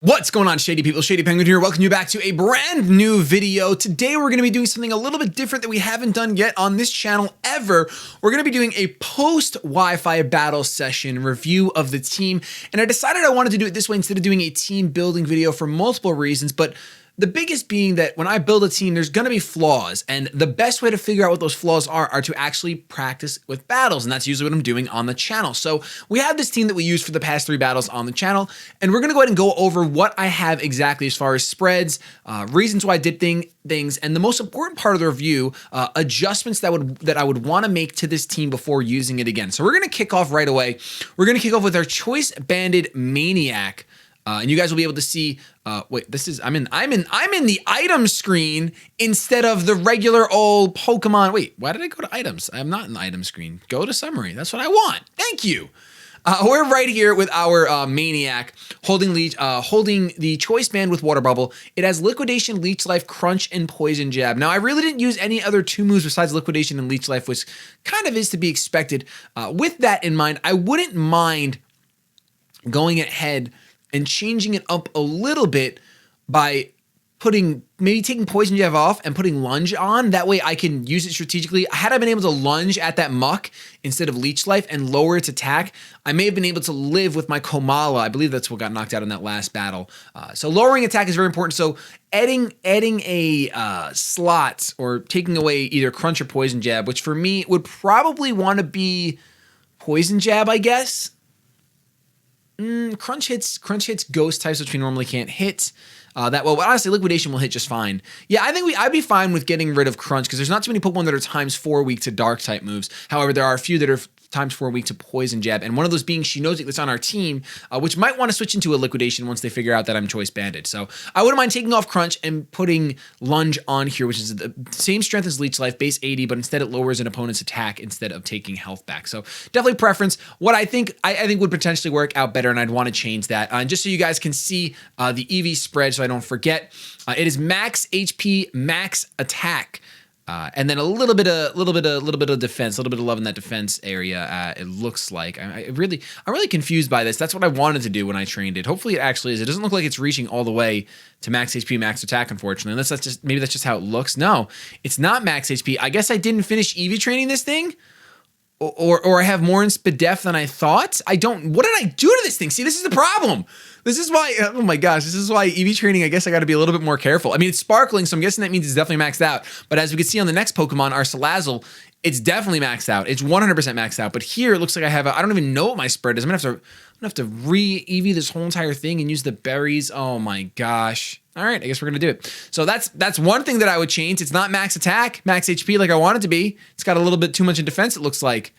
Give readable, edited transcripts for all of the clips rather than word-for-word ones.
What's going on, Shady people? ShadyPenguinn here. Welcome you back to a brand new video. Today we're going to be doing something a little bit different that we haven't done yet on this channel ever. We're going to be doing a post-Wi-Fi battle session review of the team. And I decided I wanted to do it this way instead of doing a team building video for multiple reasons. But the biggest being that when I build a team, there's going to be flaws. And the best way to figure out what those flaws are to actually practice with battles. And that's usually what I'm doing on the channel. So we have this team that we used for the past 3 battles on the channel. And we're going to go ahead and go over what I have exactly as far as spreads, reasons why I did things, and the most important part of the review, adjustments that I would want to make to this team before using it again. So we're going to kick off right away. We're going to kick off with our Choice Banded Maniac. And you guys will be able to see, wait, this is, I'm in the item screen instead of the regular old Pokemon. Wait, why did I go to items? I'm not in the item screen. Go to summary. That's what I want. Thank you. We're right here with our Maniac holding the Choice Band with Water Bubble. It has Liquidation, Leech Life, Crunch, and Poison Jab. Now, I really didn't use any other 2 moves besides Liquidation and Leech Life, which kind of is to be expected. With that in mind, I wouldn't mind going ahead and changing it up a little bit by maybe taking Poison Jab off and putting Lunge on. That way I can use it strategically. Had I been able to lunge at that Muck instead of Leech Life and lower its attack, I may have been able to live with my Komala. I believe that's what got knocked out in that last battle. So lowering attack is very important. So adding a slot or taking away either Crunch or Poison Jab, which for me would probably want to be Poison Jab, I guess. Crunch hits ghost types, which we normally can't hit that well. But honestly, Liquidation will hit just fine. Yeah, I think I'd be fine with getting rid of Crunch because there's not too many Pokemon that are ×4 weak to Dark type moves. However, there are a few that are ×4 weak to Poison Jab, and one of those being Shinozik that's on our team, which might want to switch into a Liquidation once they figure out that I'm Choice Banded. So I wouldn't mind taking off Crunch and putting Lunge on here, which is the same strength as Leech Life, base 80, but instead it lowers an opponent's attack instead of taking health back. So definitely preference. What I think would potentially work out better, and I'd want to change that. And just so you guys can see the EV spread, so I don't forget, it is max HP, max attack. And then a little bit of defense, a little bit of love in that defense area. It looks like I'm really confused by this. That's what I wanted to do when I trained it. Hopefully it actually is. It doesn't look like it's reaching all the way to max HP, max attack, unfortunately. Unless maybe that's just how it looks. No, it's not max HP. I guess I didn't finish EV training this thing. Or I have more in Spadef than I thought. What did I do to this thing? See, this is the problem. This is why, oh my gosh, this is why EV training, I guess I got to be a little bit more careful. I mean, it's sparkling, so I'm guessing that means it's definitely maxed out. But as we can see on the next Pokemon, our Salazzle, it's definitely maxed out. It's 100% maxed out. But here, it looks like I don't even know what my spread is. I'm going to have to re-EV this whole entire thing and use the berries. Oh my gosh. All right, I guess we're going to do it. So that's one thing that I would change. It's not max attack, max HP like I want it to be. It's got a little bit too much in defense, it looks like.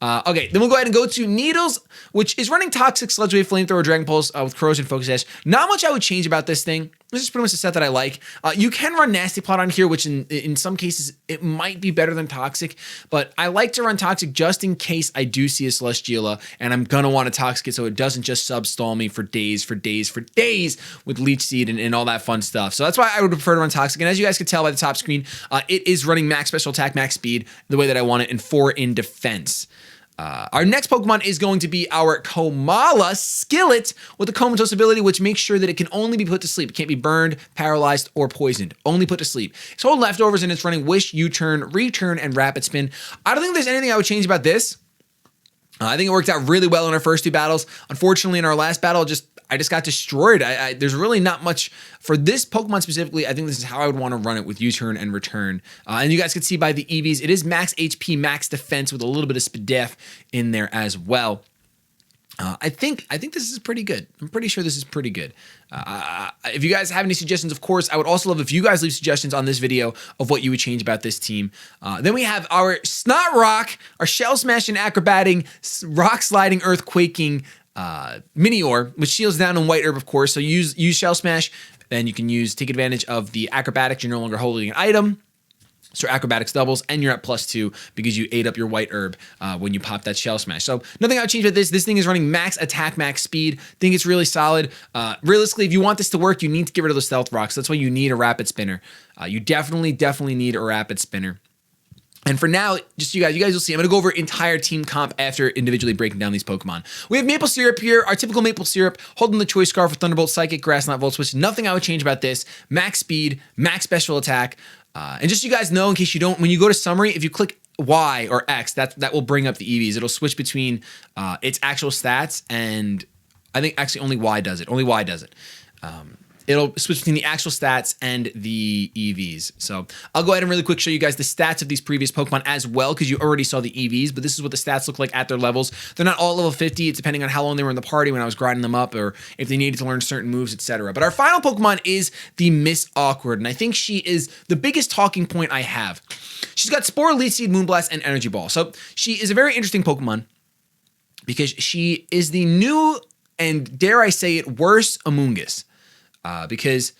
Okay, then we'll go ahead and go to Needles, which is running Toxic, Sludge Wave, Flamethrower, Dragon Pulse with Corrosion, Focus Sash. Not much I would change about this thing. This is pretty much a set that I like. You can run Nasty Plot on here, which in some cases, it might be better than Toxic, but I like to run Toxic just in case I do see a Celesteela, and I'm going to want to Toxic it so it doesn't just sub-stall me for days with Leech Seed and all that fun stuff. So that's why I would prefer to run Toxic, and as you guys can tell by the top screen, it is running max special attack, max speed, the way that I want it, and 4 in defense. Our next Pokemon is going to be our Komala Skillet with the Comatose ability, which makes sure that it can only be put to sleep. It can't be burned, paralyzed, or poisoned. Only put to sleep. It's holding leftovers and it's running Wish, U-Turn, Return, and Rapid Spin. I don't think there's anything I would change about this. I think it worked out really well in our first 2 battles. Unfortunately, in our last battle, I just got destroyed. There's really not much for this Pokemon specifically. I think this is how I would want to run it with U-Turn and Return. And you guys can see by the EVs, it is max HP, max defense with a little bit of Spadef in there as well. I think this is pretty good. I'm pretty sure this is pretty good. If you guys have any suggestions, of course, I would also love if you guys leave suggestions on this video of what you would change about this team. Then we have our Snot Rock, our Shell Smashing, Acrobating, Rock Sliding, Earthquaking, Minior, which shields down on White Herb, of course. So use Shell Smash, then you can take advantage of the Acrobatics. You're no longer holding an item. So Acrobatics doubles, and you're at +2 because you ate up your White Herb when you pop that Shell Smash. So nothing I would change about this. This thing is running max attack, max speed. Think it's really solid. Realistically, if you want this to work, you need to get rid of the Stealth Rocks. That's why you need a Rapid Spinner. You definitely need a Rapid Spinner. And for now, just you guys will see, I'm going to go over entire team comp after individually breaking down these Pokemon. We have Maple Syrup here, our typical Maple Syrup, holding the Choice Scarf with Thunderbolt, Psychic, Grass Knot, Volt Switch. Nothing I would change about this. Max speed, max special attack. And just so you guys know, in case you don't, when you go to summary, if you click Y or X, that will bring up the EVs. It'll switch between its actual stats, and I think actually only Y does it. Only Y does it. It'll switch between the actual stats and the EVs. So I'll go ahead and really quick show you guys the stats of these previous Pokemon as well, because you already saw the EVs, but this is what the stats look like at their levels. They're not all level 50. It's depending on how long they were in the party when I was grinding them up, or if they needed to learn certain moves, etc. But our final Pokemon is the Miss Awkward, and I think she is the biggest talking point I have. She's got Spore, Leech Seed, Moonblast, and Energy Ball. So she is a very interesting Pokemon because she is the new, and dare I say it, worse Amoonguss. Because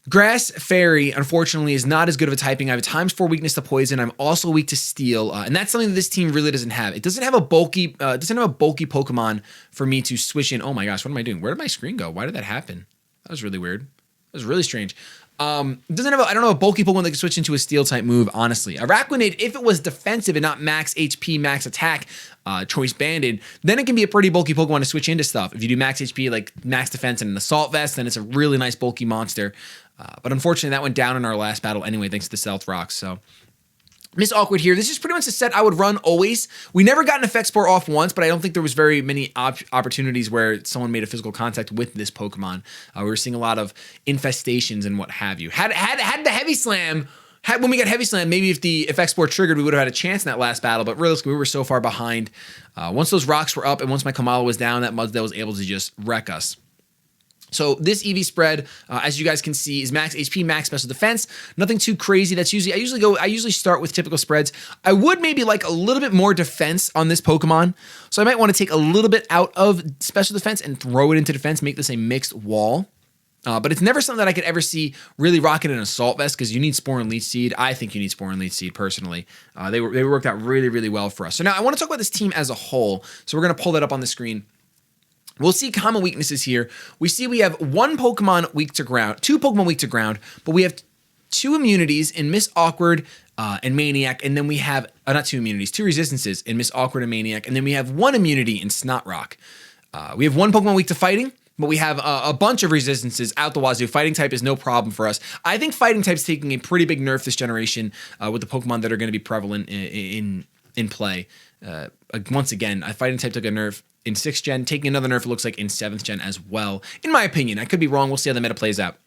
Grass Fairy, unfortunately, is not as good of a typing. I have a ×4 weakness to poison. I'm also weak to steel, and that's something that this team really doesn't have. It doesn't have a bulky Pokemon for me to switch in. Oh my gosh, what am I doing? Where did my screen go? Why did that happen? That was really weird. That was really strange. It doesn't have I don't know, a bulky Pokemon that can switch into a steel type move, honestly. Araquanid, if it was defensive and not max HP, max attack, choice banded, then it can be a pretty bulky Pokemon to switch into stuff. If you do max HP, like max defense and an assault vest, then it's a really nice bulky monster. But unfortunately, that went down in our last battle anyway, thanks to the Stealth Rocks. So Miss Awkward here. This is pretty much the set I would run always. We never got an Effect Spore off once, but I don't think there was very many opportunities where someone made a physical contact with this Pokemon. We were seeing a lot of infestations and what have you. Had the Heavy Slam, when we got Heavy Slam, maybe if the Effect Spore triggered, we would have had a chance in that last battle, but realistically, we were so far behind. Once those rocks were up and once my Kamala was down, that Mudsdale was able to just wreck us. So this EV spread, as you guys can see, is max HP, max special defense. Nothing too crazy. That's usually I usually start with typical spreads. I would maybe like a little bit more defense on this Pokemon. So I might want to take a little bit out of special defense and throw it into defense, make this a mixed wall. But it's never something that I could ever see really rocking an Assault Vest, because you need Spore and Leech Seed. I think you need Spore and Leech Seed personally. They worked out really, really well for us. So now I want to talk about this team as a whole. So we're going to pull that up on the screen. We'll see common weaknesses here. We see we have one Pokemon weak to ground, two Pokemon weak to ground, but we have two immunities in Miss Awkward and Maniac, and then we have, not two immunities, two resistances in Miss Awkward and Maniac, and then we have one immunity in Snotrock. We have one Pokemon weak to fighting, but we have a bunch of resistances out the wazoo. Fighting type is no problem for us. I think fighting type's taking a pretty big nerf this generation with the Pokemon that are going to be prevalent in play. Once again, fighting type took a nerf in 6th gen, taking another nerf, it looks like in 7th gen as well. In my opinion, I could be wrong. We'll see how the meta plays out.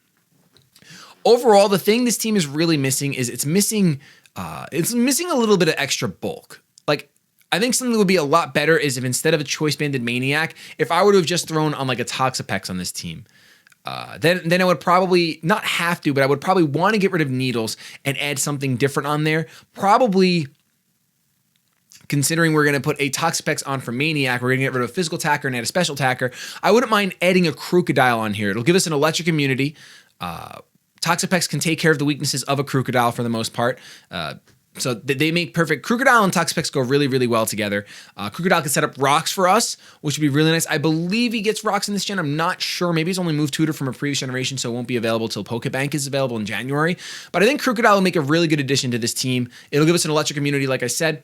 Overall, the thing this team is really missing is it's missing a little bit of extra bulk. Like, I think something that would be a lot better is if instead of a choice banded Maniac, if I would have just thrown on like a Toxapex on this team. Then I would probably not have to, but I would probably want to get rid of Needles and add something different on there. Probably, considering we're going to put a Toxapex on for Maniac, we're going to get rid of a physical attacker and add a special attacker. I wouldn't mind adding a Crocodile on here. It'll give us an electric immunity. Toxapex can take care of the weaknesses of a Crocodile for the most part. So they make perfect. Crocodile and Toxapex go really, really well together. Crocodile can set up rocks for us, which would be really nice. I believe he gets rocks in this gen. I'm not sure. Maybe he's only moved tutor from a previous generation, so it won't be available till Pokebank is available in January. But I think Crocodile will make a really good addition to this team. It'll give us an electric immunity, like I said.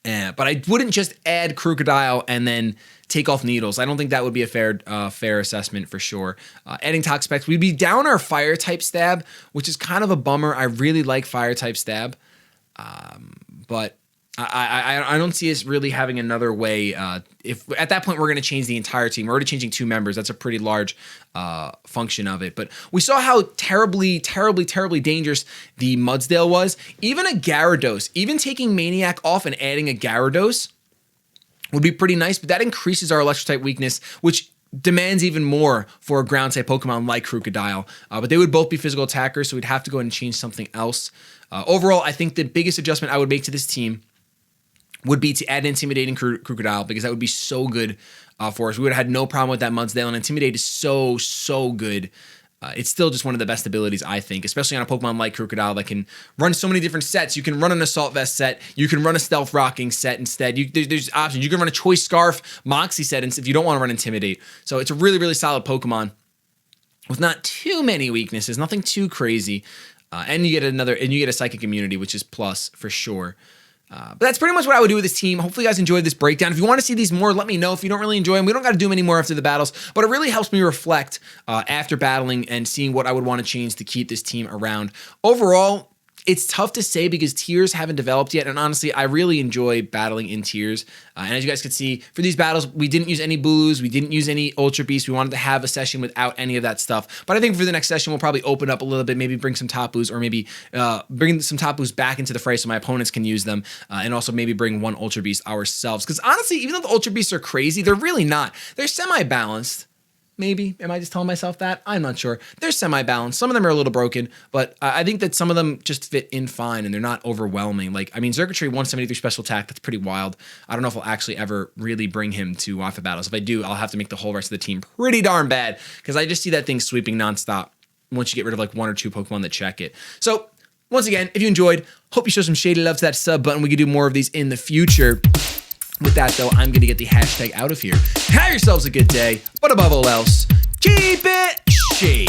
But I wouldn't just add Crocodile and then take off Needles. I don't think that would be a fair assessment for sure. Adding Toxapex, we'd be down our Fire type stab, which is kind of a bummer. I really like Fire type stab, but I don't see us really having another way. If at that point we're going to change the entire team, we're already changing 2 members. That's a pretty large function of it. But we saw how terribly, terribly, terribly dangerous the Mudsdale was. Even a Gyarados, even taking Maniac off and adding a Gyarados would be pretty nice. But that increases our electric type weakness, which demands even more for a ground type Pokemon like Crocodile. But they would both be physical attackers, so we'd have to go ahead and change something else. Overall, I think the biggest adjustment I would make to this team would be to add Intimidating Crocodile, because that would be so good for us. We would have had no problem with that Mudsdale, and Intimidate is so good. It's still just one of the best abilities, I think, especially on a Pokemon like Crocodile that can run so many different sets. You can run an Assault Vest set. You can run a Stealth Rocking set instead. There's options. You can run a Choice Scarf Moxie set if you don't want to run Intimidate. So it's a really, really solid Pokemon with not too many weaknesses, nothing too crazy. And you get a psychic immunity, which is plus for sure. But that's pretty much what I would do with this team. Hopefully you guys enjoyed this breakdown. If you want to see these more, let me know. If you don't really enjoy them, we don't got to do them anymore after the battles, but it really helps me reflect after battling and seeing what I would want to change to keep this team around. Overall, it's tough to say because tiers haven't developed yet, and honestly, I really enjoy battling in tiers. And as you guys can see, for these battles, we didn't use any Boolus, we didn't use any Ultra Beasts. We wanted to have a session without any of that stuff. But I think for the next session, we'll probably open up a little bit, maybe bring some Tapus, or maybe bring some Tapus back into the fray so my opponents can use them, and also maybe bring one Ultra Beast ourselves. Because honestly, even though the Ultra Beasts are crazy, they're really not. They're semi-balanced. Maybe. Am I just telling myself that? I'm not sure. They're semi-balanced. Some of them are a little broken, but I think that some of them just fit in fine and they're not overwhelming. Like, I mean, Zergatry 173 special attack, that's pretty wild. I don't know if I'll actually ever really bring him to Wifi battles. If I do, I'll have to make the whole rest of the team pretty darn bad because I just see that thing sweeping nonstop once you get rid of like one or two Pokemon that check it. So, once again, if you enjoyed, hope you show some shady love to that sub button. We can do more of these in the future. With that, though, I'm going to get the hashtag out of here. Have yourselves a good day, but above all else, keep it shady.